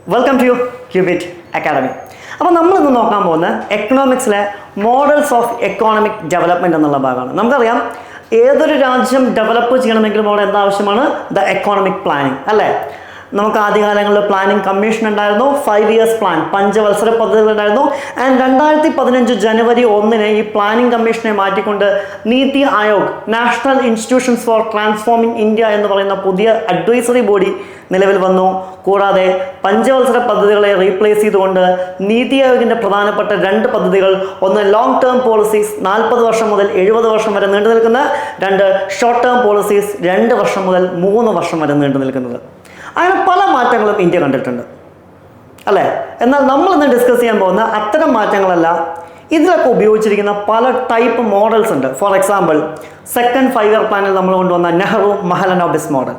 Welcome to cubit academy. അപ്പോൾ നമ്മളിന്ന് നോക്കാൻ പോകുന്ന എക്കണോമിക്സിലെ മോഡൽസ് ഓഫ് എക്കോണമിക് ഡെവലപ്മെൻറ്റ് എന്നുള്ള ഭാഗമാണ്. നമുക്കറിയാം ഏതൊരു രാജ്യം ഡെവലപ്പ് ചെയ്യണമെങ്കിലും അവിടെ എന്താവശ്യമാണ്? ദ എക്കോണമിക് പ്ലാനിങ് അല്ലേ? നമുക്ക് ആദ്യകാലങ്ങളിൽ പ്ലാനിംഗ് കമ്മീഷൻ ഉണ്ടായിരുന്നു, 5 years പ്ലാൻ, പഞ്ചവത്സര പദ്ധതികൾ ഉണ്ടായിരുന്നു. ആൻഡ് 2015 ജനുവരി 1 ഈ പ്ലാനിംഗ് കമ്മീഷനെ മാറ്റിക്കൊണ്ട് NITI Aayog, national institutions for transforming India എന്ന് പറയുന്ന പുതിയ അഡ്വൈസറി ബോഡി നിലവിൽ വന്നു. കൂടാതെ പഞ്ചവത്സര പദ്ധതികളെ റീപ്ലേസ് ചെയ്തുകൊണ്ട് നീതി ആയോഗിൻ്റെ പ്രധാനപ്പെട്ട 2 പദ്ധതികൾ, ഒന്ന് ലോങ് ടേം പോളിസീസ് 40 വർഷം മുതൽ 70 വർഷം വരെ നീണ്ടു നിൽക്കുന്ന, 2 ഷോർട്ട് ടേം പോളിസീസ് 2 വർഷം മുതൽ 3 വർഷം വരെ നീണ്ടു നിൽക്കുന്നത്. അങ്ങനെ പല മാറ്റങ്ങളും ഇന്ത്യ കണ്ടിട്ടുണ്ട് അല്ലേ? എന്നാൽ നമ്മളിന്ന് ഡിസ്കസ് ചെയ്യാൻ പോകുന്ന അത്തരം മാറ്റങ്ങളല്ല, ഇതിലൊക്കെ ഉപയോഗിച്ചിരിക്കുന്ന പല ടൈപ്പ് മോഡൽസ് ഉണ്ട്. ഫോർ എക്സാമ്പിൾ, സെക്കൻഡ് 5 year പ്ലാനിൽ നമ്മൾ കൊണ്ടുവന്ന നെഹ്റു മഹലനോബിസ് മോഡൽ.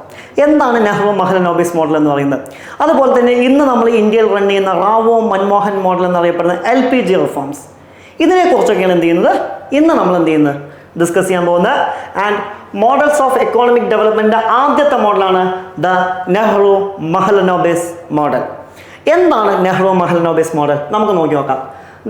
എന്താണ് നെഹ്റു മഹലനോബിസ് മോഡൽ എന്ന് പറയുന്നത്? അതുപോലെ തന്നെ ഇന്ന് നമ്മൾ ഇന്ത്യയിൽ റൺ ചെയ്യുന്ന റാവോ മൻമോഹൻ മോഡൽ എന്നറിയപ്പെടുന്ന LPG റിഫോംസ്, ഇതിനെക്കുറിച്ചൊക്കെയാണ് എന്ത് ചെയ്യുന്നത് ഇന്ന് നമ്മൾ എന്ത് ചെയ്യുന്നത് ഡിസ്കസ് ചെയ്യാൻ പോകുന്നത്. And models of economic development ആദ്യത്തെ മോഡലാണ് ദ നെഹ്റു മഹലനോബിസ് മോഡൽ. എന്താണ് നെഹ്റു മഹലനോബിസ് മോഡൽ? നമുക്ക് നോക്കി നോക്കാം.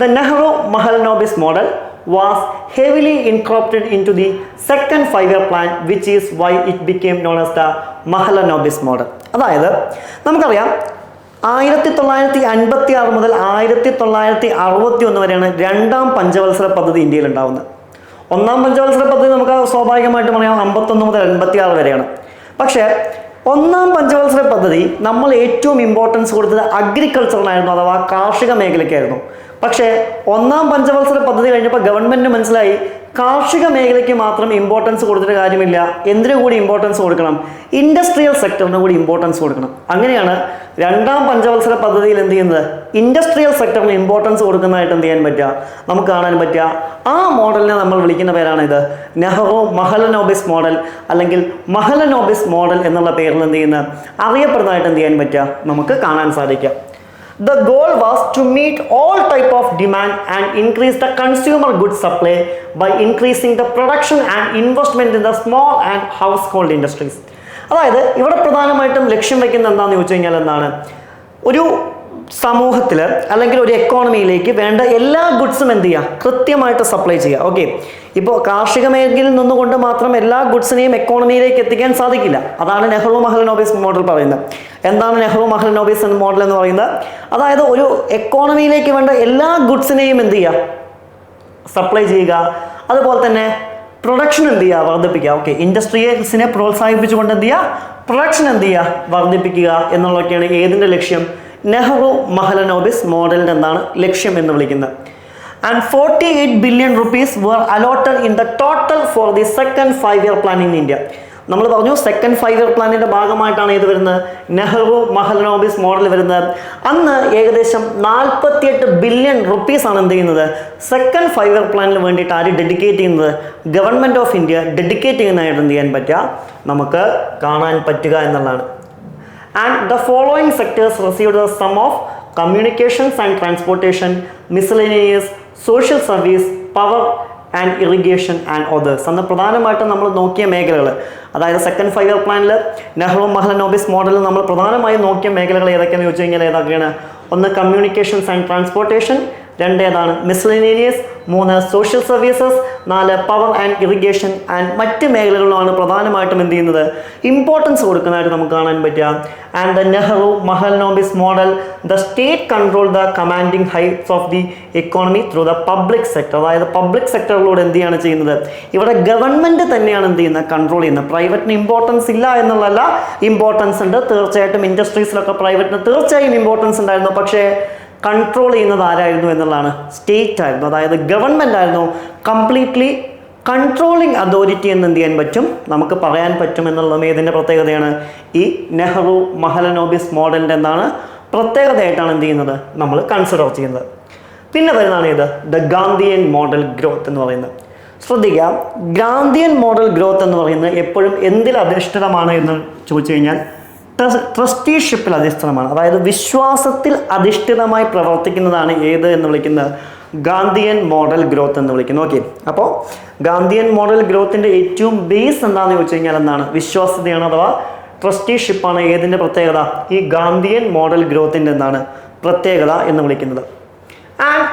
The Nehru Mahalanobis model was heavily incorporated into the second 5 year plan, which is why it became known as the Mahalanobis model. അതായത് നമുക്കറിയാം 1956 മുതൽ 1961 വരെയാണ് 2ാം പഞ്ചവത്സര പദ്ധതി ഇന്ത്യയിൽ ഉണ്ടാവുന്നത്. 1ാം പഞ്ചവത്സര പദ്ധതി നമുക്ക് സ്വാഭാവികമായിട്ടും അറിയാം 51 മുതൽ 86 വരെയാണ്. പക്ഷേ 1ാം പഞ്ചവത്സര പദ്ധതി നമ്മൾ ഏറ്റവും ഇമ്പോർട്ടൻസ് കൊടുത്തത് അഗ്രികൾച്ചറിനായിരുന്നു, അഥവാ കാർഷിക മേഖലയ്ക്കായിരുന്നു. പക്ഷേ 1ാം പഞ്ചവത്സര പദ്ധതി കഴിഞ്ഞപ്പോൾ ഗവൺമെൻറ്റിന് മനസ്സിലായി കാർഷിക മേഖലയ്ക്ക് മാത്രം ഇമ്പോർട്ടൻസ് കൊടുത്തിട്ട് കാര്യമില്ല, എന്തിനു കൂടി ഇമ്പോർട്ടൻസ് കൊടുക്കണം? ഇൻഡസ്ട്രിയൽ സെക്ടറിന് കൂടി ഇമ്പോർട്ടൻസ് കൊടുക്കണം. അങ്ങനെയാണ് 2ാം പഞ്ചവത്സര പദ്ധതിയിൽ എന്ത് ചെയ്യുന്നത്? ഇൻഡസ്ട്രിയൽ സെക്ടറിന് ഇമ്പോർട്ടൻസ് കൊടുക്കുന്നതായിട്ട് എന്ത് ചെയ്യാൻ പറ്റുക? നമുക്ക് കാണാൻ പറ്റുക. ആ മോഡലിനെ നമ്മൾ വിളിക്കുന്ന പേരാണ് ഇത് നെഹ്റു മഹലനോബിസ് മോഡൽ, അല്ലെങ്കിൽ മഹലനോബിസ് മോഡൽ എന്നുള്ള പേരിൽ എന്ത് ചെയ്യുന്നത് അറിയപ്പെടുന്നതായിട്ട് എന്ത് ചെയ്യാൻ പറ്റുക? നമുക്ക് കാണാൻ സാധിക്കുക. The goal was to meet all type of demand and increase the consumer goods supply by increasing the production and investment in the small and household industries. അതായത് ഇവിടെ പ്രധാനമായിട്ടും ലക്ഷ്യം വയ്ക്കുന്നത് എന്താണെന്ന് ചോദിച്ചു കഴിഞ്ഞാൽ എന്താണ്? ഒരു സമൂഹത്തിൽ അല്ലെങ്കിൽ ഒരു എക്കോണമിയിലേക്ക് വേണ്ട എല്ലാ ഗുഡ്സും എന്ത് ചെയ്യുക? കൃത്യമായിട്ട് സപ്ലൈ ചെയ്യുക. ഓക്കെ, ഇപ്പോൾ കാർഷിക മേഖലയിൽ നിന്നുകൊണ്ട് മാത്രം എല്ലാ ഗുഡ്സിനെയും എക്കോണമിയിലേക്ക് എത്തിക്കാൻ സാധിക്കില്ല. അതാണ് നെഹ്റു മഹലനോബിസ് മോഡൽ പറയുന്നത്. എന്താണ് നെഹ്റു മഹലനോബിസ് മോഡൽ എന്ന് പറയുന്നത്? അതായത് ഒരു എക്കോണമിയിലേക്ക് വേണ്ട എല്ലാ ഗുഡ്സിനെയും എന്ത് ചെയ്യുക? സപ്ലൈ ചെയ്യുക. അതുപോലെ തന്നെ പ്രൊഡക്ഷൻ എന്ത് ചെയ്യുക? വർദ്ധിപ്പിക്കുക. ഓക്കെ, ഇൻഡസ്ട്രിയൽസിനെ പ്രോത്സാഹിപ്പിച്ചുകൊണ്ട് എന്ത് ചെയ്യുക? പ്രൊഡക്ഷൻ എന്ത് ചെയ്യുക? വർദ്ധിപ്പിക്കുക എന്നുള്ളതൊക്കെയാണ് ഏതിൻ്റെ ലക്ഷ്യം? നെഹ്റു മഹലനോബിസ് മോഡലിൻ്റെ എന്താണ് ലക്ഷ്യം എന്ന് വിളിക്കുന്നത്. And 48 billion rupees were allotted in the total for the second 5 year plan in India. നമ്മൾ പറഞ്ഞു സെക്കൻഡ് 5 year പ്ലാനിൻ്റെ ഭാഗമായിട്ടാണ് ഇത് വരുന്നത്, നെഹ്റു മഹലനോബിസ് മോഡൽ വരുന്നത്. അന്ന് ഏകദേശം 48 billion rupees ആണ് എന്ത് ചെയ്യുന്നത് സെക്കൻഡ് 5 year പ്ലാനിന് വേണ്ടിയിട്ട് ആര് ഡെഡിക്കേറ്റ് ചെയ്യുന്നത്? ഗവൺമെൻറ് ഓഫ് ഇന്ത്യ ഡെഡിക്കേറ്റ് ചെയ്യുന്നതായിട്ട് എന്ത് ചെയ്യാൻ പറ്റുക? നമുക്ക് കാണാൻ പറ്റുക എന്നുള്ളതാണ്. And the following sectors received the sum of communications and transportation, miscellaneous, social service, power and irrigation and others. അന്ന് പ്രധാനമായിട്ടും നമ്മൾ നോക്കിയ മേഖലകൾ, അതായത് സെക്കൻഡ് 5 year പ്ലാനിൽ നെഹ്റു മഹലനോബിസ് മോഡലിൽ നമ്മൾ പ്രധാനമായും നോക്കിയ മേഖലകൾ ഏതൊക്കെയാണെന്ന് ചോദിച്ചു കഴിഞ്ഞാൽ ഏതൊക്കെയാണ്? 1 കമ്മ്യൂണിക്കേഷൻസ് ആൻഡ് ട്രാൻസ്പോർട്ടേഷൻ, 2 ഏതാണ്? മിസ്ലെനിയസ്, 3 social services, 4 power and irrigation and മറ്റ് മേഖലകളിലാണ് പ്രധാനമായിട്ടും എന്ത് ചെയ്യുന്നത് ഇമ്പോർട്ടൻസ് കൊടുക്കുന്നതായിട്ട് നമുക്ക് കാണാൻ പറ്റുക. And the Nehru Mahalanobis model, the state control the commanding heights of the economy through the public sector. അതായത് പബ്ലിക് സെക്ടറിലൂടെ എന്ത് ചെയ്യാണ് ചെയ്യുന്നത്? ഇവിടെ ഗവൺമെൻറ് തന്നെയാണ് എന്ത് ചെയ്യുന്നത്? കൺട്രോൾ ചെയ്യുന്നത്. പ്രൈവറ്റിന് ഇമ്പോർട്ടൻസ് ഇല്ല എന്നുള്ളതല്ല, ഇമ്പോർട്ടൻസ് ഉണ്ട് തീർച്ചയായിട്ടും. ഇൻഡസ്ട്രീസിലൊക്കെ പ്രൈവറ്റിന് തീർച്ചയായും ഇമ്പോർട്ടൻസ് ഉണ്ടായിരുന്നു. പക്ഷേ കൺട്രോൾ ചെയ്യുന്നത് ആരായിരുന്നു എന്നുള്ളതാണ്? സ്റ്റേറ്റ് ആയിരുന്നു, അതായത് ഗവൺമെൻറ് ആയിരുന്നു. കംപ്ലീറ്റ്ലി കൺട്രോളിങ് അതോറിറ്റി എന്ന് എന്ത് ചെയ്യാൻ പറ്റും? നമുക്ക് പറയാൻ പറ്റും എന്നുള്ളതും ഏതിൻ്റെ പ്രത്യേകതയാണ്? ഈ നെഹ്റു മഹലനോബിസ് മോഡലിൻ്റെ എന്താണ് പ്രത്യേകതയായിട്ടാണ് എന്ത് ചെയ്യുന്നത് നമ്മൾ കൺസിഡർ ചെയ്യുന്നത്. പിന്നെ വരുന്നതാണ് ഇത് ദ ഗാന്ധിയൻ മോഡൽ ഗ്രോത്ത് എന്ന് പറയുന്നത്. ശ്രദ്ധിക്കുക, ഗാന്ധിയൻ മോഡൽ ഗ്രോത്ത് എന്ന് പറയുന്നത് എപ്പോഴും എന്തിൽ അധിഷ്ഠിതമാണ് എന്ന് ചോദിച്ചു കഴിഞ്ഞാൽ ട്രസ്റ്റിഷിപ്പിൽ അധിഷ്ഠിതമാണ്. അതായത് വിശ്വാസത്തിൽ അധിഷ്ഠിതമായി പ്രവർത്തിക്കുന്നതാണ് ഏത് എന്ന് വിളിക്കുന്നത്? ഗാന്ധിയൻ മോഡൽ ഗ്രോത്ത് എന്ന് വിളിക്കുന്നത്. ഓക്കെ, അപ്പോൾ ഗാന്ധിയൻ മോഡൽ ഗ്രോത്തിൻ്റെ ഏറ്റവും ബേസ് എന്താണെന്ന് ചോദിച്ചു കഴിഞ്ഞാൽ എന്താണ്? വിശ്വാസ്യതയാണ്, അഥവാ ട്രസ്റ്റിഷിപ്പാണ് ഏതിൻ്റെ പ്രത്യേകത? ഈ ഗാന്ധിയൻ മോഡൽ ഗ്രോത്തിൻ്റെ എന്താണ് പ്രത്യേകത എന്ന് വിളിക്കുന്നത്. And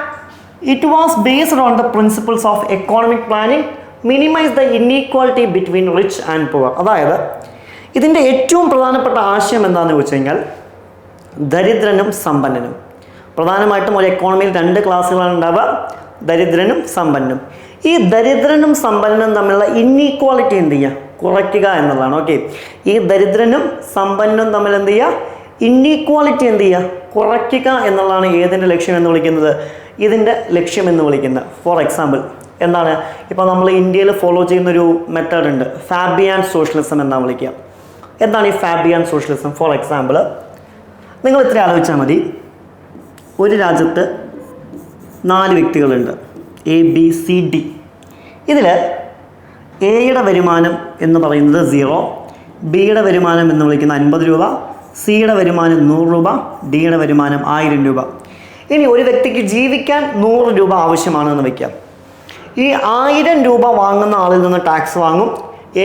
it was based on the principles of economic planning minimise the inequality between rich and poor. അതായത് ഇതിൻ്റെ ഏറ്റവും പ്രധാനപ്പെട്ട ആശയം എന്താണെന്ന് ചോദിച്ചു കഴിഞ്ഞാൽ ദരിദ്രനും സമ്പന്നനും. പ്രധാനമായിട്ടും ഒരു എക്കോണമിയിൽ 2 ക്ലാസ്സുകളാണ് ഉണ്ടാവുക, ദരിദ്രനും സമ്പന്നനും. ഈ ദരിദ്രനും സമ്പന്നനും തമ്മിലുള്ള ഇൻഈക്വാലിറ്റി എന്ത് ചെയ്യുക? കുറയ്ക്കുക എന്നുള്ളതാണ്. ഓക്കെ, ഈ ദരിദ്രനും സമ്പന്നനും തമ്മിൽ എന്ത് ചെയ്യുക? ഇൻഈക്വാലിറ്റി എന്ത് ചെയ്യുക? കുറയ്ക്കുക എന്നുള്ളതാണ് ഏതിൻ്റെ ലക്ഷ്യം എന്ന് വിളിക്കുന്നത്? ഇതിൻ്റെ ലക്ഷ്യം എന്ന് വിളിക്കുന്നത്. ഫോർ എക്സാമ്പിൾ എന്താണ്? ഇപ്പോൾ നമ്മൾ ഇന്ത്യയിൽ ഫോളോ ചെയ്യുന്നൊരു മെത്തേഡ് ഉണ്ട്, ഫാബിയാൻ സോഷ്യലിസം എന്നാണ് വിളിക്കുക. എന്താണ് ഈ ഫാബിയാൻ സോഷ്യലിസം? ഫോർ എക്സാമ്പിൾ നിങ്ങൾ ഇത്ര ആലോചിച്ചാൽ മതി. ഒരു രാജ്യത്ത് 4 വ്യക്തികളുണ്ട്, ABCD. ഇതിൽ എയുടെ വരുമാനം എന്ന് പറയുന്നത് 0, ബിയുടെ വരുമാനം എന്ന് വിളിക്കുന്ന 50 രൂപ, സിയുടെ വരുമാനം 100 രൂപ, ഡിയുടെ വരുമാനം 1000 രൂപ. ഇനി ഒരു വ്യക്തിക്ക് ജീവിക്കാൻ 100 രൂപ ആവശ്യമാണെന്ന് വയ്ക്കാം. ഈ 1000 രൂപ വാങ്ങുന്ന ആളിൽ നിന്ന് ടാക്സ് വാങ്ങും.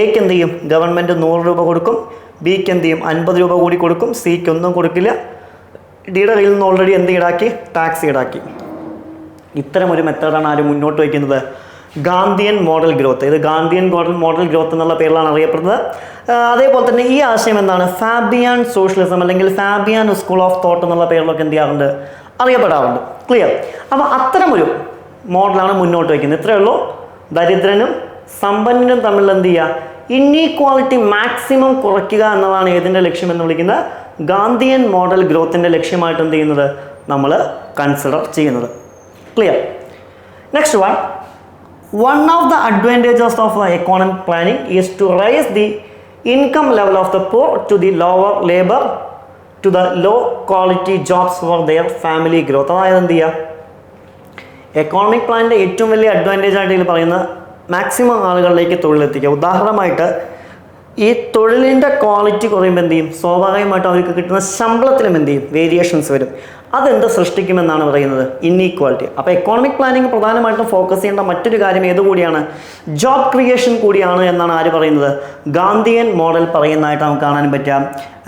എക്ക് എന്ത് ചെയ്യും? ഗവൺമെൻറ് 100 രൂപ കൊടുക്കും. ബിക്ക് എന്ത് ചെയ്യും? 50 രൂപ കൂടി കൊടുക്കും. സിക്ക് ഒന്നും കൊടുക്കില്ല. ഡിയുടെ കയ്യിൽ നിന്ന് ഓൾറെഡി എന്ത് ഈടാക്കി? ടാക്സ് ഈടാക്കി. ഇത്തരം ഒരു മെത്തേഡാണ് ആര് മുന്നോട്ട് വയ്ക്കുന്നത്? Gandhian model growth. ഇത് ഗാന്ധിയൻ മോഡൽ ഗ്രോത്ത് എന്നുള്ള പേരിലാണ് അറിയപ്പെടുന്നത്. അതേപോലെ തന്നെ ഈ ആശയം എന്താണ്? ഫാബിയാൻ സോഷ്യലിസം അല്ലെങ്കിൽ ഫാബിയാൻ സ്കൂൾ ഓഫ് തോട്ട് എന്നുള്ള പേരിലൊക്കെ എന്ത് ചെയ്യാറുണ്ട്? അറിയപ്പെടാറുണ്ട്. ക്ലിയർ? അപ്പോൾ അത്തരമൊരു മോഡലാണ് മുന്നോട്ട് വയ്ക്കുന്നത്. ഇത്രയേ ഉള്ളൂ. ദരിദ്രനും സമ്പന്നനും തമ്മിൽ എന്ത് ചെയ്യുക? ഇൻഈക്വാലിറ്റി മാക്സിമം കുറയ്ക്കുക എന്നതാണ് ഏതിൻ്റെ ലക്ഷ്യം എന്ന് വിളിക്കുന്നത്? ഗാന്ധിയൻ മോഡൽ ഗ്രോത്തിൻ്റെ ലക്ഷ്യമായിട്ട് എന്ത് ചെയ്യുന്നത്? നമ്മൾ കൺസിഡർ ചെയ്യുന്നത്. Clear? Next one of the advantages of economic planning is to raise the income level of the poor to the lower labor to the low quality jobs for their family growth. അതായത് എന്ത് ചെയ്യുക? Economic പ്ലാനിൻ്റെ ഏറ്റവും വലിയ advantage ആയിട്ട് ഇതിൽ പറയുന്നത് maximum ആളുകളിലേക്ക് തൊഴിലെത്തിക്കുക. ഉദാഹരണമായിട്ട് ഈ തൊഴിലിൻ്റെ ക്വാളിറ്റി കുറയുമ്പോൾ എന്ത് ചെയ്യും? സ്വാഭാവികമായിട്ടും അവർക്ക് കിട്ടുന്ന ശമ്പളത്തിലും എന്ത് ചെയ്യും? വേരിയേഷൻസ് വരും. അതെന്ത് സൃഷ്ടിക്കുമെന്നാണ് പറയുന്നത്? ഇൻഈക്വാലിറ്റി. അപ്പോൾ എക്കോണമിക് പ്ലാനിങ് പ്രധാനമായിട്ടും ഫോക്കസ് ചെയ്യേണ്ട മറ്റൊരു കാര്യം ഏതുകൂടിയാണ്? ജോബ് ക്രിയേഷൻ കൂടിയാണ് എന്നാണ് ആര് പറയുന്നത്? ഗാന്ധിയൻ മോഡൽ പറയുന്നതായിട്ട് നമുക്ക് കാണാൻ പറ്റാം.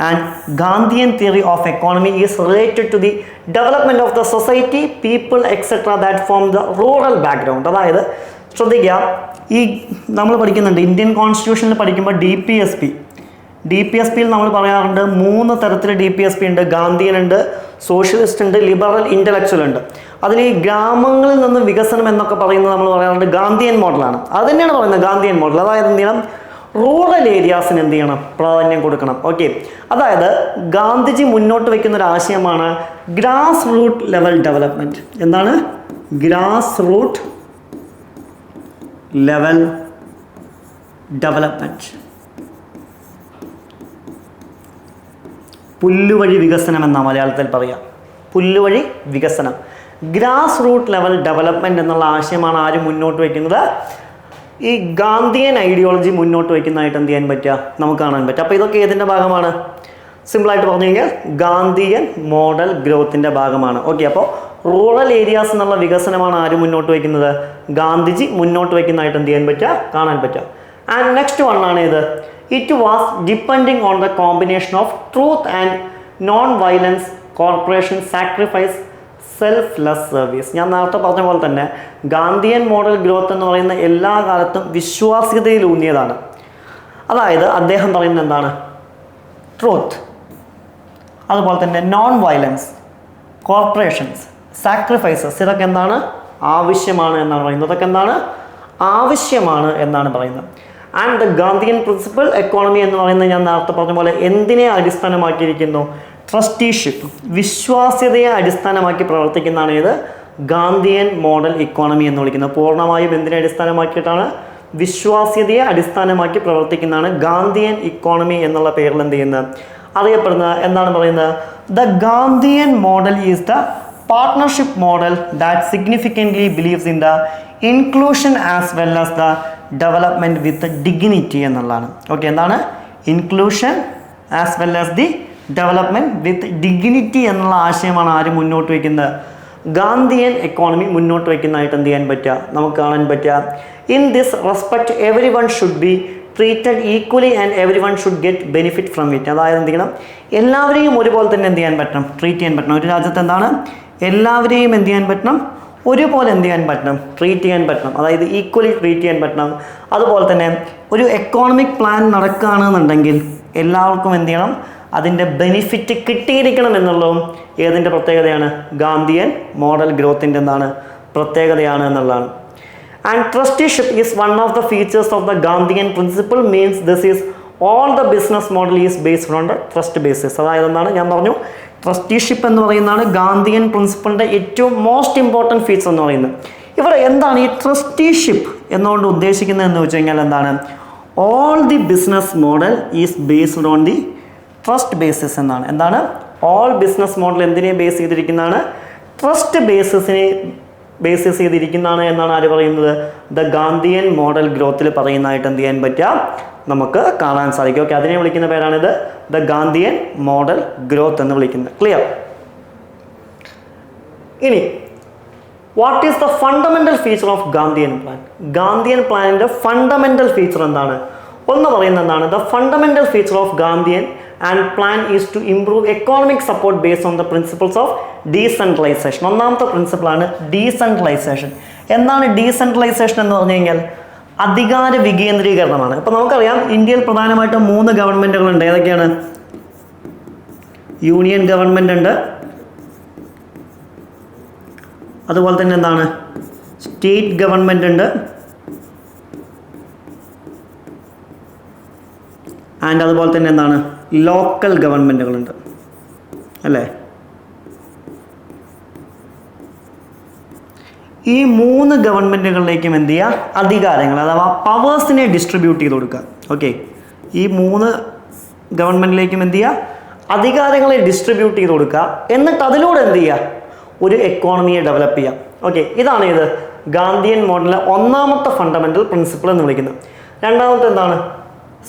And Gandhian theory of economy is related to the development of the society, people etcetera that from the rural background. അതായത് ശ്രദ്ധിക്കുക, ഈ നമ്മൾ പഠിക്കുന്നുണ്ട് ഇന്ത്യൻ കോൺസ്റ്റിറ്റ്യൂഷനിൽ പഠിക്കുമ്പോൾ ഡി പി എസ് പിയിൽ നമ്മൾ പറയാറുണ്ട് 3 തരത്തിൽ DPSP ഉണ്ട്. ഗാന്ധിയൻ ഉണ്ട്, സോഷ്യലിസ്റ്റ് ഉണ്ട്, ലിബറൽ ഇൻ്റലക്ച്വൽ ഉണ്ട്. അതിൽ ഈ ഗ്രാമങ്ങളിൽ നിന്ന് വികസനം എന്നൊക്കെ പറയുന്നത് നമ്മൾ പറയാറുണ്ട് ഗാന്ധിയൻ മോഡലാണ്. അത് തന്നെയാണ് പറയുന്നത് ഗാന്ധിയൻ മോഡൽ. അതായത് എന്ത് ചെയ്യണം? റൂറൽ ഏരിയാസിന് എന്ത് ചെയ്യണം? പ്രാധാന്യം കൊടുക്കണം. ഓക്കെ, അതായത് ഗാന്ധിജി മുന്നോട്ട് വയ്ക്കുന്ന ഒരു ആശയമാണ് ഗ്രാസ് റൂട്ട് ലെവൽ ഡെവലപ്മെൻറ്റ്. എന്താണ്? Grass root level development. പുല്ലുവഴി വികസനം എന്നാണ് മലയാളത്തിൽ പറയാം. പുല്ലുവഴി വികസനം, ഗ്രാസ് റൂട്ട് ലെവൽ ഡെവലപ്മെൻറ്റ് എന്നുള്ള ആശയമാണ് ആര് മുന്നോട്ട് വയ്ക്കുന്നത്? ഈ ഗാന്ധിയൻ ഐഡിയോളജി മുന്നോട്ട് വയ്ക്കുന്നതായിട്ട് എന്ത് ചെയ്യാൻ പറ്റുക? നമുക്ക് കാണാൻ പറ്റും. അപ്പോൾ ഇതൊക്കെ ഏതിൻ്റെ ഭാഗമാണ്? സിമ്പിളായിട്ട് പറഞ്ഞു കഴിഞ്ഞാൽ ഗാന്ധിയൻ മോഡൽ ഗ്രോത്തിൻ്റെ ഭാഗമാണ്. ഓക്കെ, അപ്പോൾ റൂറൽ ഏരിയാസ് എന്നുള്ള വികസനമാണ് ആര് മുന്നോട്ട് വയ്ക്കുന്നത്? ഗാന്ധിജി മുന്നോട്ട് വയ്ക്കുന്നതായിട്ട് എന്ത് ചെയ്യാൻ പറ്റുക? കാണാൻ പറ്റുക. ആൻഡ് നെക്സ്റ്റ് വണ്ണാണ് ഇത്. It was depending on the combination of truth and non violence, corporation, sacrifice, selfless service. ഞാൻ നേരത്തെ പറഞ്ഞ പോലെ തന്നെ ഗാന്ധിയൻ മോഡൽ ഗ്രോത്ത് എന്ന് പറയുന്ന എല്ലാ കാലത്തും വിശ്വാസ്യതയിലൂന്നിയതാണ്. അതായത് അദ്ദേഹം പറയുന്നത് എന്താണ്? ട്രൂത്ത്, അതുപോലെ തന്നെ നോൺ വയലൻസ്, കോർപ്പറേഷൻസ്, സാക്രിഫൈസസ്. ഇതൊക്കെ എന്താണ്? ആവശ്യമാണ് എന്നാണ് പറയുന്നത്. ഇതൊക്കെ എന്താണ്? ആവശ്യമാണ് എന്നാണ് പറയുന്നത്. And the Gandhian principal economy എന്ന് പറയുന്നത് ഞാൻ നേരത്തെ പറഞ്ഞ പോലെ എന്തിനെ അടിസ്ഥാനമാക്കിയിരിക്കുന്നു? ട്രസ്റ്റിഷിപ്പ്, വിശ്വാസ്യതയെ അടിസ്ഥാനമാക്കി പ്രവർത്തിക്കുന്നതാണ് ഇത് ഗാന്ധിയൻ മോഡൽ ഇക്കോണമി എന്ന് വിളിക്കുന്നത്. പൂർണ്ണമായും എന്തിനെ അടിസ്ഥാനമാക്കിയിട്ടാണ്? വിശ്വാസ്യതയെ അടിസ്ഥാനമാക്കി പ്രവർത്തിക്കുന്നതാണ് ഗാന്ധിയൻ ഇക്കോണമി എന്നുള്ള പേരിൽ എന്ത് ചെയ്യുന്നത്? അറിയപ്പെടുന്നത്. എന്താണ് പറയുന്നത്? The Gandhian model is the partnership model that significantly believes in the inclusion as well as the development with dignity എന്നുള്ളതാണ്. ഓക്കെ, എന്താണ്? Inclusion as well as the development with dignity എന്നുള്ള ആശയമാണ് ആര് മുന്നോട്ട് വയ്ക്കുന്നത്? ഗാന്ധിയൻ എക്കോണമി മുന്നോട്ട് വയ്ക്കുന്നതായിട്ട് എന്ത് ചെയ്യാൻ പറ്റുക? നമുക്ക് കാണാൻ പറ്റുക. In this respect every one should be treated equally and every one should get benefit from it. അതായത് എന്ത് ചെയ്യണം, എല്ലാവരെയും ഒരുപോലെ തന്നെ എന്ത് ചെയ്യാൻ പറ്റണം, ട്രീറ്റ് ചെയ്യാൻ പറ്റണം. ഒരു രാജ്യത്ത് എന്താണ്, എല്ലാവരെയും എന്ത് ചെയ്യാൻ പറ്റണം, ഒരുപോലെ എന്ത് ചെയ്യാൻ പറ്റണം, ട്രീറ്റ് ചെയ്യാൻ പറ്റണം. അതായത് ഈക്വലി ട്രീറ്റ് ചെയ്യാൻ പറ്റണം. അതുപോലെ തന്നെ ഒരു എക്കോണമിക് പ്ലാൻ നടക്കുകയാണെന്നുണ്ടെങ്കിൽ എല്ലാവർക്കും എന്ത് ചെയ്യണം, അതിൻ്റെ ബെനിഫിറ്റ് കിട്ടിയിരിക്കണം എന്നുള്ളതും ഏതിൻ്റെ പ്രത്യേകതയാണ്, ഗാന്ധിയൻ മോഡൽ ഗ്രോത്തിൻ്റെ എന്താണ് പ്രത്യേകതയാണ് എന്നുള്ളതാണ്. And trusteeship is one of the features of the Gandhian principle. Means this is all the business model is based on the trust basis. അതായത് എന്താണ്, ഞാൻ പറഞ്ഞു ട്രസ്റ്റിഷിപ്പ് എന്ന് പറയുന്നതാണ് ഗാന്ധിയൻ പ്രിൻസിപ്പിളിൻ്റെ ഏറ്റവും മോസ്റ്റ് ഇമ്പോർട്ടൻറ്റ് ഫീച്ചർ എന്ന് പറയുന്നത്. ഇവിടെ എന്താണ് ഈ ട്രസ്റ്റിഷിപ്പ് എന്നുകൊണ്ട് ഉദ്ദേശിക്കുന്നത് എന്ന് വെച്ച് കഴിഞ്ഞാൽ എന്താണ്, all the business model is based on the trust basis എന്നാണ്. എന്താണ്, ഓൾ ബിസിനസ് മോഡൽ എന്തിനെ ബേസ് ചെയ്തിരിക്കുന്നതാണ്, ട്രസ്റ്റ് ബേസിസിനെ ബേസിസ് ചെയ്തിരിക്കുന്നതാണ് എന്നാണ് ആര് പറയുന്നത്, ദ ഗാന്ധിയൻ മോഡൽ ഗ്രോത്തിൽ പറയുന്നതായിട്ട് എന്ത് ചെയ്യാൻ പറ്റുക, നമുക്ക് കാണാൻ സാധിക്കും. ഓക്കെ, അതിനെ വിളിക്കുന്ന പേരാണിത് ദ ഗാന്ധിയൻ മോഡൽ ഗ്രോത്ത് എന്ന് വിളിക്കുന്നത്. ക്ലിയർ? ഇനി what is the fundamental feature of Gandhian plan? Gandhian പ്ലാനിന്റെ ഫണ്ടമെന്റൽ ഫീച്ചർ എന്താണ്? ഒന്ന് പറയുന്നത് എന്താണ്, the fundamental feature of Gandhian and plan is to improve economic support based on the principles of decentralisation. ഒന്നാമത്തെ പ്രിൻസിപ്പിളാണ് ഡീസെൻട്രലൈസേഷൻ. എന്താണ് ഡീസെൻട്രലൈസേഷൻ എന്ന് പറഞ്ഞു കഴിഞ്ഞാൽ അധികാര വികേന്ദ്രീകരണമാണ്. ഇപ്പം നമുക്കറിയാം ഇന്ത്യയിൽ പ്രധാനമായിട്ടും 3 ഗവൺമെൻറ്റുകളുണ്ട്. ഏതൊക്കെയാണ്? യൂണിയൻ ഗവൺമെൻറ് ഉണ്ട്, അതുപോലെ തന്നെ എന്താണ് സ്റ്റേറ്റ് ഗവൺമെൻറ് ഉണ്ട്, ആൻഡ് അതുപോലെ തന്നെ എന്താണ് ലോക്കൽ ഗവൺമെൻറ്റുകളുണ്ട് അല്ലേ. ഈ 3 ഗവൺമെൻറ്റുകളിലേക്കും എന്ത് ചെയ്യുക, അധികാരങ്ങൾ അഥവാ പവേഴ്സിനെ ഡിസ്ട്രിബ്യൂട്ട് ചെയ്ത് കൊടുക്കുക. ഓക്കെ, ഈ 3 ഗവൺമെൻറ്റിലേക്കും എന്ത് ചെയ്യുക, അധികാരങ്ങളെ ഡിസ്ട്രിബ്യൂട്ട് ചെയ്ത് കൊടുക്കുക. എന്നിട്ട് അതിലൂടെ എന്ത് ചെയ്യുക, ഒരു എക്കോണമിയെ ഡെവലപ്പ് ചെയ്യാം. ഓക്കെ, ഇതാണ് ഇത് ഗാന്ധിയൻ മോഡലിലെ ഒന്നാമത്തെ ഫണ്ടമെൻ്റൽ പ്രിൻസിപ്പിൾ എന്ന് വിളിക്കുന്നത്. രണ്ടാമത്തെ എന്താണ്,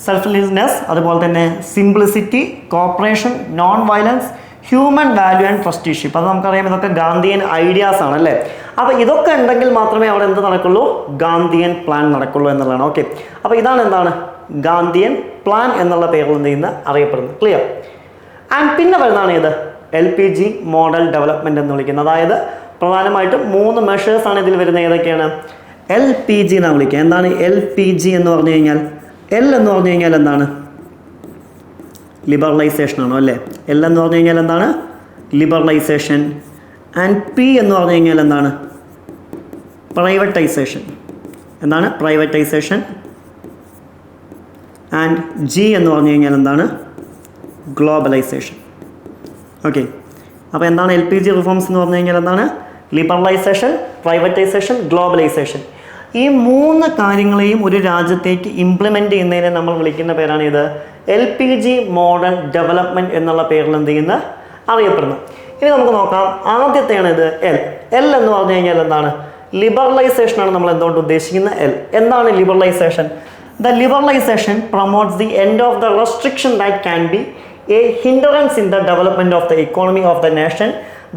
സെൽഫ്ലെസ്നെസ്, അതുപോലെ തന്നെ simplicity, corporation, non violence, human value and trusteeship. അത് നമുക്കറിയാം, ഇതൊക്കെ ഗാന്ധിയൻ ഐഡിയാസ് ആണ് അല്ലേ. അപ്പോൾ ഇതൊക്കെ ഉണ്ടെങ്കിൽ മാത്രമേ അവിടെ എന്ത് നടക്കുള്ളൂ, ഗാന്ധിയൻ പ്ലാൻ നടക്കുള്ളൂ എന്നുള്ളതാണ്. ഓക്കെ, അപ്പോൾ ഇതാണ് എന്താണ് ഗാന്ധിയൻ പ്ലാൻ എന്നുള്ള പേരിൽ എന്ത് ചെയ്യുന്ന അറിയപ്പെടുന്നത്. ക്ലിയർ? ആൻഡ് പിന്നെ വരുന്നതാണ് ഇത് LPG മോഡൽ ഡെവലപ്മെൻറ്റ് എന്ന് വിളിക്കുന്നത്. അതായത് പ്രധാനമായിട്ടും 3 മെഷേഴ്സാണ് ഇതിൽ വരുന്നത്. ഏതൊക്കെയാണ്? LPG എന്നാണ് വിളിക്കുക. എന്താണ് LPG എന്ന് പറഞ്ഞു കഴിഞ്ഞാൽ? L എന്ന് പറഞ്ഞു കഴിഞ്ഞാൽ എന്താണ്, ലിബറലൈസേഷൻ ആണോ അല്ലേ. L എന്ന് പറഞ്ഞു കഴിഞ്ഞാൽ എന്താണ്, ലിബറലൈസേഷൻ. ആൻഡ് P എന്ന് പറഞ്ഞു കഴിഞ്ഞാൽ എന്താണ്, പ്രൈവറ്റൈസേഷൻ. എന്താണ് പ്രൈവറ്റൈസേഷൻ. ആൻഡ് G എന്ന് പറഞ്ഞു കഴിഞ്ഞാൽ എന്താണ്, ഗ്ലോബലൈസേഷൻ. ഓക്കെ, അപ്പോൾ എന്താണ് LPG റിഫോംസ് എന്ന് പറഞ്ഞു കഴിഞ്ഞാൽ എന്താണ്, ലിബറലൈസേഷൻ, പ്രൈവറ്റൈസേഷൻ, ഗ്ലോബലൈസേഷൻ. ഈ 3 കാര്യങ്ങളെയും ഒരു രാജ്യത്തേക്ക് ഇംപ്ലിമെൻ്റ് ചെയ്യുന്നതിനെ നമ്മൾ വിളിക്കുന്ന പേരാണ് ഇത് LPG മോഡൽ ഡെവലപ്മെൻറ്റ് എന്നുള്ള പേരിൽ എന്ത് ചെയ്യുന്ന അറിയപ്പെടുന്നത്. ഇനി നമുക്ക് നോക്കാം, ആദ്യത്തെയാണ് ഇത് L. L എന്ന് പറഞ്ഞു കഴിഞ്ഞാൽ എന്താണ്, ലിബറലൈസേഷനാണ് നമ്മൾ എന്തുകൊണ്ട് ഉദ്ദേശിക്കുന്ന L. എന്താണ് liberalisation? The liberalisation promotes the end of the restriction that can be a hindrance in the development of the economy of the nation.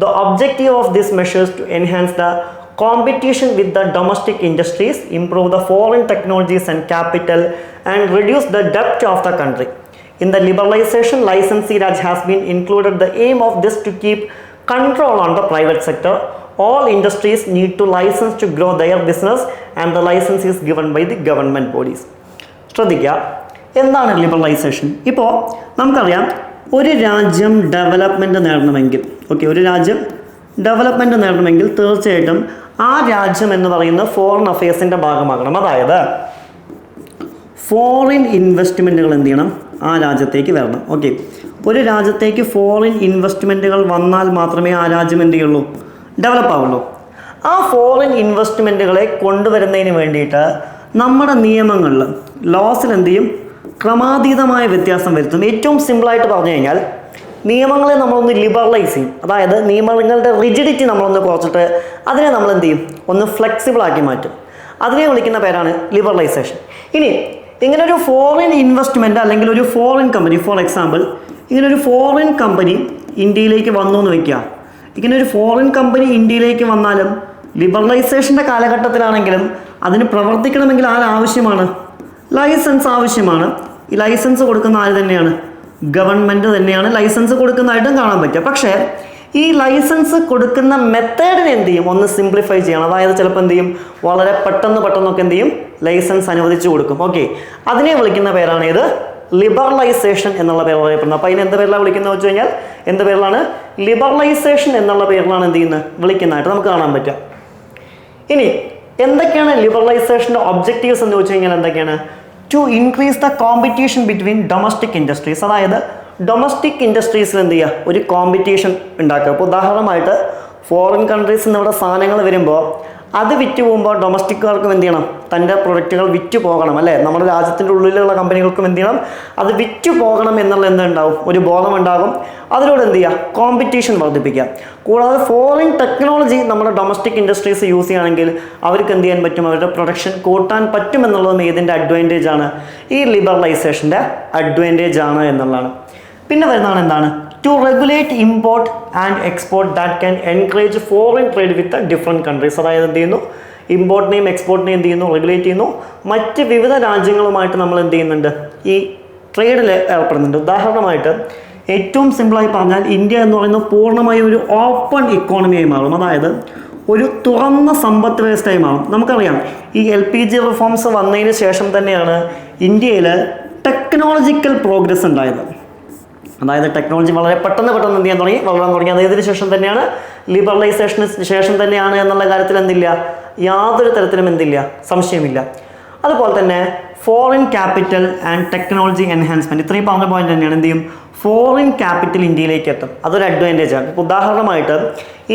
The objective of these measures to enhance the competition with the domestic industries, improve the foreign technologies and capital, and reduce the debt of the country. In the liberalization, licensee Raj has been included. The aim of this to keep control on the private sector. All industries need to license to grow their business, and the license is given by the government bodies. ശ്രദ്ധിക്കുക, എന്താണ് liberalisation? ഇപ്പോൾ നമുക്കറിയാം, ഒരു രാജ്യം development നേടണമെങ്കിൽ, okay, ഒരു രാജ്യം development നേടണമെങ്കിൽ തീർച്ചയായിട്ടും ആ രാജ്യം എന്ന് പറയുന്ന ഫോറിൻ അഫെയർസിൻ്റെ ഭാഗമാകണം. അതായത് ഫോറിൻ ഇൻവെസ്റ്റ്മെൻറ്റുകൾ എന്ത് ചെയ്യണം, ആ രാജ്യത്തേക്ക് വരണം. ഓക്കെ, ഒരു രാജ്യത്തേക്ക് ഫോറിൻ ഇൻവെസ്റ്റ്മെൻറ്റുകൾ വന്നാൽ മാത്രമേ ആ രാജ്യം എന്ത് ചെയ്യുള്ളൂ, ഡെവലപ്പ് ആവുള്ളൂ. ആ ഫോറിൻ ഇൻവെസ്റ്റ്മെൻറ്റുകളെ കൊണ്ടുവരുന്നതിന് വേണ്ടിയിട്ട് നമ്മുടെ നിയമങ്ങളിൽ, ലോസിൽ എന്ത് ചെയ്യും, ക്രമാതീതമായ വ്യത്യാസം വരുത്തും. ഏറ്റവും സിമ്പിളായിട്ട് പറഞ്ഞു കഴിഞ്ഞാൽ നിയമങ്ങളെ നമ്മളൊന്ന് ലിബറലൈസ് ചെയ്യും. അതായത് നിയമങ്ങളുടെ റിജിഡിറ്റി നമ്മളൊന്ന് കുറച്ചിട്ട് അതിനെ നമ്മൾ എന്ത് ചെയ്യും, ഒന്ന് ഫ്ലെക്സിബിൾ ആക്കി മാറ്റും. അതിനെ വിളിക്കുന്ന പേരാണ് ലിബറലൈസേഷൻ. ഇനി ഇങ്ങനൊരു ഫോറിൻ ഇൻവെസ്റ്റ്മെൻറ്റ് അല്ലെങ്കിൽ ഒരു ഫോറിൻ കമ്പനി, ഫോർ എക്സാമ്പിൾ ഇങ്ങനൊരു ഫോറിൻ കമ്പനി ഇന്ത്യയിലേക്ക് വന്നു എന്ന് വയ്ക്കുക. ഇങ്ങനൊരു ഫോറിൻ കമ്പനി ഇന്ത്യയിലേക്ക് വന്നാലും ലിബറലൈസേഷൻ്റെ കാലഘട്ടത്തിലാണെങ്കിലും അതിന് പ്രവർത്തിക്കണമെങ്കിൽ ആവശ്യമാണ് ലൈസൻസ് ആവശ്യമാണ്. ഈ ലൈസൻസ് കൊടുക്കുന്ന ആര് തന്നെയാണ്? ഗവൺമെൻറ് തന്നെയാണ് ലൈസൻസ് കൊടുക്കുന്നതായിട്ടും കാണാൻ പറ്റുക. പക്ഷേ ഈ ലൈസൻസ് കൊടുക്കുന്ന മെത്തേഡിനെ എന്ത് ചെയ്യും? ഒന്ന് സിംപ്ലിഫൈ ചെയ്യണം. അതായത് ചിലപ്പോൾ എന്ത് ചെയ്യും? വളരെ പെട്ടെന്നൊക്കെ എന്ത് ചെയ്യും? ലൈസൻസ് അനുവദിച്ചു കൊടുക്കും. ഓക്കെ, അതിനെ വിളിക്കുന്ന പേരാണ് ഇത് ലിബറലൈസേഷൻ എന്നുള്ള പേര് പറയപ്പെടുന്നത്. അപ്പോൾ അതിന് എന്ത് പേരിലാണ് വിളിക്കുന്നത് വെച്ച് കഴിഞ്ഞാൽ എന്ത് പേരിലാണ്? ലിബറലൈസേഷൻ എന്നുള്ള പേരിലാണ് എന്ത് ചെയ്യുന്നത്? വിളിക്കുന്നതായിട്ട് നമുക്ക് കാണാൻ പറ്റുക. ഇനി എന്തൊക്കെയാണ് ലിബറലൈസേഷൻ്റെ ഒബ്ജക്റ്റീവ്സ് എന്ന് ചോദിച്ചു കഴിഞ്ഞാൽ എന്തൊക്കെയാണ്? To increase the competition between domestic industries. അതായത് ഡൊമസ്റ്റിക് ഇൻഡസ്ട്രീസിൽ എന്ത് ചെയ്യുക? ഒരു കോമ്പറ്റീഷൻ ഉണ്ടാക്കുക. ഇപ്പോൾ ഉദാഹരണമായിട്ട് ഫോറിൻ കൺട്രീസിൽ നിന്ന് ഇവിടെ സാധനങ്ങൾ വരുമ്പോൾ അത് വിറ്റ് പോകുമ്പോൾ ഡൊമസ്റ്റിക്കുകാർക്കും എന്ത് ചെയ്യണം? തൻ്റെ പ്രൊഡക്റ്റുകൾ വിറ്റ് പോകണം അല്ലേ? നമ്മുടെ രാജ്യത്തിൻ്റെ ഉള്ളിലുള്ള കമ്പനികൾക്കും എന്ത് ചെയ്യണം? അത് വിറ്റ് പോകണം എന്നുള്ള എന്തുണ്ടാവും? ഒരു ബോധം ഉണ്ടാകും. അതിലൂടെ എന്ത് ചെയ്യുക? കോമ്പറ്റീഷൻ വർദ്ധിപ്പിക്കുക. കൂടാതെ ഫോറിൻ ടെക്നോളജി നമ്മുടെ ഡൊമസ്റ്റിക് ഇൻഡസ്ട്രീസ് യൂസ് ചെയ്യുകയാണെങ്കിൽ അവർക്ക് എന്ത് ചെയ്യാൻ പറ്റും? അവരുടെ പ്രൊഡക്ഷൻ കൂട്ടാൻ പറ്റും എന്നുള്ളതും ഇതിൻ്റെ അഡ്വാൻറ്റേജ് ആണ്. ഈ ലിബറലൈസേഷൻ്റെ അഡ്വാൻറ്റേജ് ആണ് എന്നുള്ളതാണ്. പിന്നെ വരുന്നതാണ് എന്താണ്? To regulate import and export that can encourage foreign trade with different countries. അതായത് എന്ത് ചെയ്യുന്നു? ഇമ്പോർട്ടിനെയും എക്സ്പോർട്ടിനെയും എന്ത് ചെയ്യുന്നു? റെഗുലേറ്റ് ചെയ്യുന്നു. മറ്റ് വിവിധ രാജ്യങ്ങളുമായിട്ട് നമ്മൾ എന്ത് ചെയ്യുന്നുണ്ട്? ഈ ട്രേഡിൽ ഏർപ്പെടുന്നുണ്ട്. ഉദാഹരണമായിട്ട് ഏറ്റവും സിമ്പിളായി പറഞ്ഞാൽ ഇന്ത്യ എന്ന് പറയുന്നത് പൂർണ്ണമായും ഒരു ഓപ്പൺ ഇക്കോണമിയായി മാറും. അതായത് ഒരു തുറന്ന സമ്പദ് വ്യവസ്ഥയായി മാറും. നമുക്കറിയാം ഈ LPG റിഫോംസ് വന്നതിന് ശേഷം തന്നെയാണ് ഇന്ത്യയിൽ ടെക്നോളജിക്കൽ പ്രോഗ്രസ് ഉണ്ടായത്. അതായത് ടെക്നോളജി വളരെ പെട്ടെന്ന് എന്ത് ചെയ്യാൻ തുടങ്ങി? വളരാൻ തുടങ്ങി. അതിന് ശേഷം തന്നെയാണ് ലിബറലൈസേഷന് ശേഷം തന്നെയാണ് എന്നുള്ള കാര്യത്തിൽ എന്തില്ല? യാതൊരു തരത്തിലും എന്തില്ല? സംശയമില്ല. അതുപോലെ തന്നെ foreign capital and technology enhancement, ഇത്രയും പറഞ്ഞ പോയിന്റ് തന്നെയാണ്. എന്ത് ചെയ്യും? ഫോറിൻ ക്യാപിറ്റൽ ഇന്ത്യയിലേക്ക് എത്തും. അതൊരു അഡ്വാൻറ്റേജ് ആണ്. ഇപ്പോൾ ഉദാഹരണമായിട്ട്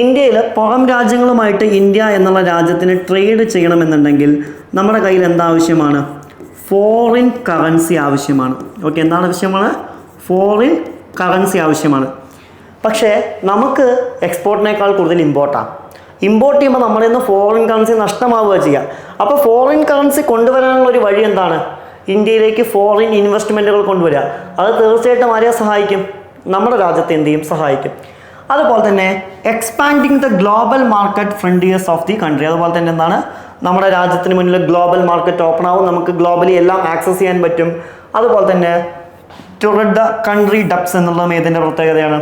ഇന്ത്യയിൽ പുറം രാജ്യങ്ങളുമായിട്ട് ഇന്ത്യ എന്നുള്ള രാജ്യത്തിന് ട്രേഡ് ചെയ്യണമെന്നുണ്ടെങ്കിൽ നമ്മുടെ കയ്യിൽ എന്താവശ്യമാണ്? ഫോറിൻ കറൻസി ആവശ്യമാണ്. ഓക്കെ, എന്താണ് ആവശ്യമാണ്? ഫോറിൻ കറൻസി ആവശ്യമാണ്. പക്ഷേ നമുക്ക് എക്സ്പോർട്ടിനേക്കാൾ കൂടുതൽ ഇമ്പോർട്ടാണ്. ഇമ്പോർട്ട് ചെയ്യുമ്പോൾ നമ്മുടെ നിന്ന് ഫോറിൻ കറൻസി നഷ്ടമാവുക ചെയ്യുക. അപ്പോൾ ഫോറിൻ കറൻസി കൊണ്ടുവരാനുള്ള ഒരു വഴി എന്താണ്? ഇന്ത്യയിലേക്ക് ഫോറിൻ ഇൻവെസ്റ്റ്മെൻറ്റുകൾ കൊണ്ടുവരിക. അത് തീർച്ചയായിട്ടും ആരെയെ സഹായിക്കും? നമ്മുടെ രാജ്യത്തെ എന്ത് ചെയ്യും? സഹായിക്കും. അതുപോലെ തന്നെ expanding the global market frontiers of the country. അതുപോലെ തന്നെ എന്താണ്? നമ്മുടെ രാജ്യത്തിന് മുന്നിൽ ഗ്ലോബൽ മാർക്കറ്റ് ഓപ്പൺ ആവും. നമുക്ക് ഗ്ലോബലി എല്ലാം ആക്സസ് ചെയ്യാൻ പറ്റും. അതുപോലെ തന്നെ to rid the country debts എന്നുള്ളതും ഏതിൻ്റെ പ്രത്യേകതയാണ്?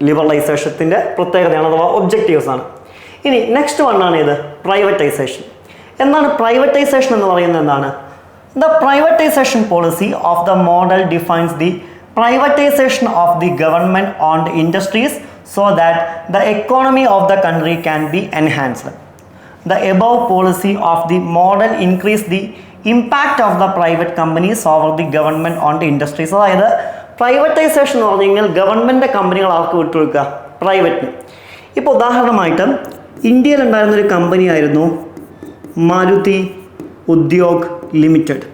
ലിബറലൈസേഷത്തിൻ്റെ പ്രത്യേകതയാണ്, അഥവാ ഒബ്ജക്റ്റീവ്സ് ആണ്. ഇനി നെക്സ്റ്റ് വണ്ണാണ് ഇത് പ്രൈവറ്റൈസേഷൻ. എന്താണ് പ്രൈവറ്റൈസേഷൻ എന്ന് പറയുന്നത്? എന്താണ്? The privatisation policy of the model defines the privatization of the government owned industries so that the economy of the country can be enhanced. The above policy of the model increase the impact of the private companies over the government owned industries. അതായത് privatisation എന്ന് പറഞ്ഞു കഴിഞ്ഞാൽ government കമ്പനികൾ ആർക്ക് വിട്ടുകൊടുക്കുക? പ്രൈവറ്റിന്. ഇപ്പോൾ ഉദാഹരണമായിട്ട് ഇന്ത്യയിൽ ഉണ്ടായിരുന്നൊരു കമ്പനിയായിരുന്നു Maruti Udyog limited.